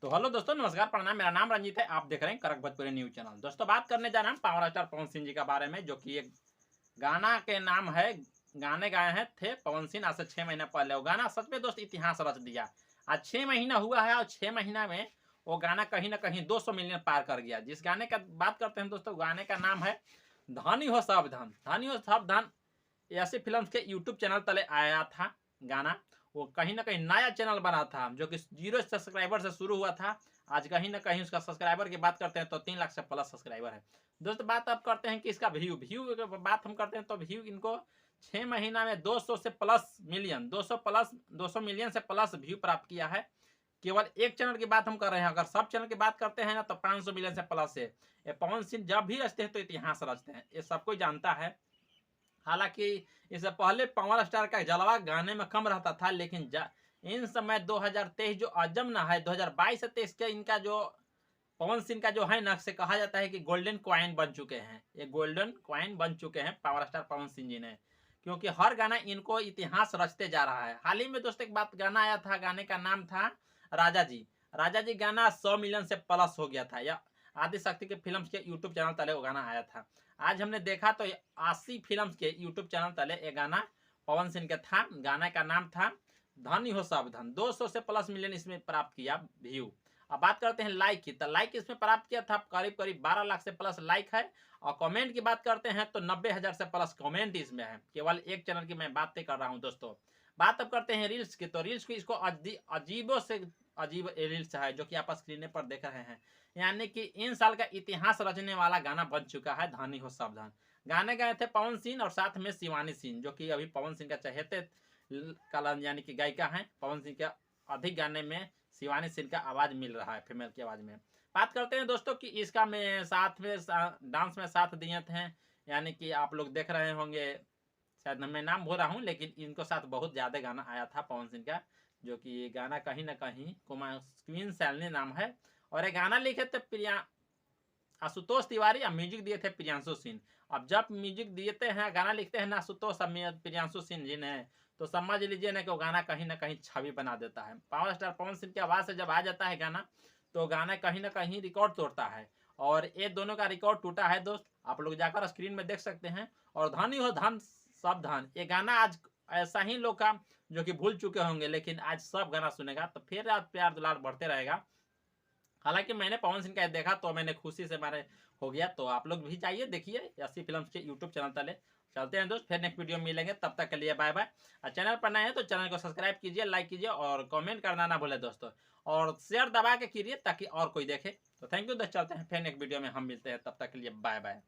तो हेलो दोस्तों, नमस्कार, प्रणाम। मेरा नाम रंजीत है। आप देख रहे हैं कड़क भोजपुरी न्यूज चैनल। दोस्तों, बात करने जा रहे हैं पावर स्टार पवन सिंह जी के बारे में, जो कि एक गाना के नाम है। गाने गाए हैं थे पवन सिंह आज से 6 महीना पहले। वो गाना सच में दोस्त इतिहास रच दिया। आज 6 महीना हुआ है और 6 महीना में वो गाना कहीं ना कहीं 200 मिलियन पार कर गया। जिस गाने का बात करते हैं दोस्तों, गाने का नाम है धनी हो सावधान। धनी हो सावधान ऐसी फिल्म के यूट्यूब चैनल तले आया था गाना। वो कहीं ना कहीं नया चैनल बना था, जो कि 0 सब्सक्राइबर से शुरू हुआ था। आज कहीं ना कहीं उसका सब्सक्राइबर की बात करते हैं तो 3 लाख से प्लस सब्सक्राइबर है। दोस्त, बात अब करते हैं कि इसका व्यू की बात हम करते हैं तो व्यू इनको 6 महीना में 200 से प्लस मिलियन 200 मिलियन से प्लस व्यू प्राप्त किया है। केवल एक चैनल की बात हम कर रहे हैं। अगर सब चैनल की बात करते हैं ना तो 500 मिलियन से प्लस है। ये पवन सिंह जब भी रचते हैं तो इतिहास रचते हैं, ये सब कोई जानता है। हालांकि इससे पहले पावर स्टार का जलवा गाने में कम रहता था, लेकिन इन समय 2023 जो अजम ना है, 2022 से 23 के इनका जो पवन सिंह का जो है ना, से कहा जाता है कि गोल्डन क्वाइन बन चुके हैं। ये गोल्डन क्वाइन बन चुके हैं पावर स्टार पवन सिंह जी ने, क्योंकि हर गाना इनको इतिहास रचते जा रहा है। हाल ही में दोस्तों एक बात गाना आया था, गाने का नाम था राजा जी। राजा जी गाना 100 मिलियन से प्लस हो गया था। या आदि शक्ति के फिल्म के यूट्यूब चैनल तले वो गाना आया था। आज हमने देखा तो 80 फिल्म के यूट्यूब चैनल तले ये गाना पवन सिंह का था। गाना का नाम था धनी हो सावधान। 200 से प्लस मिलियन इसमें प्राप्त किया व्यू। अब बात करते हैं लाइक की, तो लाइक इसमें प्राप्त किया था करीब करीब 12 लाख से प्लस लाइक है। और कमेंट की बात करते हैं तो 90,000 से प्लस कमेंट इसमें है। केवल एक चैनल की मैं बातें कर रहा हूं दोस्तों। बात अब करते हैं रील्स की, तो रील्स की इसको अजीबों से अजीब रील्स है, जो कि आप स्क्रीन पर देख रहे हैं। यानी कि इन साल का इतिहास रचने वाला गाना बन चुका है धनी हो सावधान। गाने गाए थे पवन सिंह और साथ में शिवानी सिंह, जो कि अभी पवन सिंह का चहेते कलन यानी कि गायिका हैं। पवन सिंह के अधिक गाने में शिवानी सिंह का आवाज मिल रहा है, फीमेल की आवाज में। बात करते हैं दोस्तों कि इसका में साथ में डांस में साथ दिए थे। यानी कि आप लोग देख रहे होंगे, शायद मैं नाम भूल रहा हूँ, लेकिन इनको साथ बहुत ज्यादा गाना आया था पवन सिंह का। जो कि ये गाना कहीं ना कहीं कुमार क्वीन सैलनी नाम है। और ये गाना लिखे थे प्रिया आशुतोष तिवारी और म्यूजिक दिए थे प्रियांशु सिंह। अब जब म्यूजिक देते हैं, गाना लिखते हैं ना आशुतोष प्रियांशु सिंह जी ने, तो समझ लीजिए ना कि वो गाना कहीं ना कहीं छवि बना देता है। पावर स्टार पवन सिंह की आवाज से जब आ जाता है गाना, तो गाना कहीं ना कहीं रिकॉर्ड तोड़ता है। और ये दोनों का रिकॉर्ड टूटा है दोस्त, आप लोग जाकर स्क्रीन में देख सकते हैं। और धनी हो धन सब धन, ये गाना आज ऐसा ही लोग का जो कि भूल चुके होंगे, लेकिन आज सब गाना सुनेगा तो फिर आज प्यार दुलार बढ़ते रहेगा। हालांकि मैंने पवन सिंह का देखा तो मैंने खुशी से मारे हो गया। तो आप लोग भी जाइए देखिए ऐसी फिल्म के यूट्यूब चैनल तले। चलते हैं दोस्त, फिर नेक्स्ट वीडियो में मिलेंगे, तब तक के लिए बाय बाय। और चैनल पर नए हैं तो चैनल को सब्सक्राइब कीजिए, लाइक कीजिए और कमेंट करना ना भूले दोस्तों। और शेयर दबा के कीजिए ताकि और कोई देखे। तो थैंक यू दोस्त, चलते हैं फिर नेक्स्ट वीडियो में हम मिलते हैं, तब तक के लिए बाय बाय।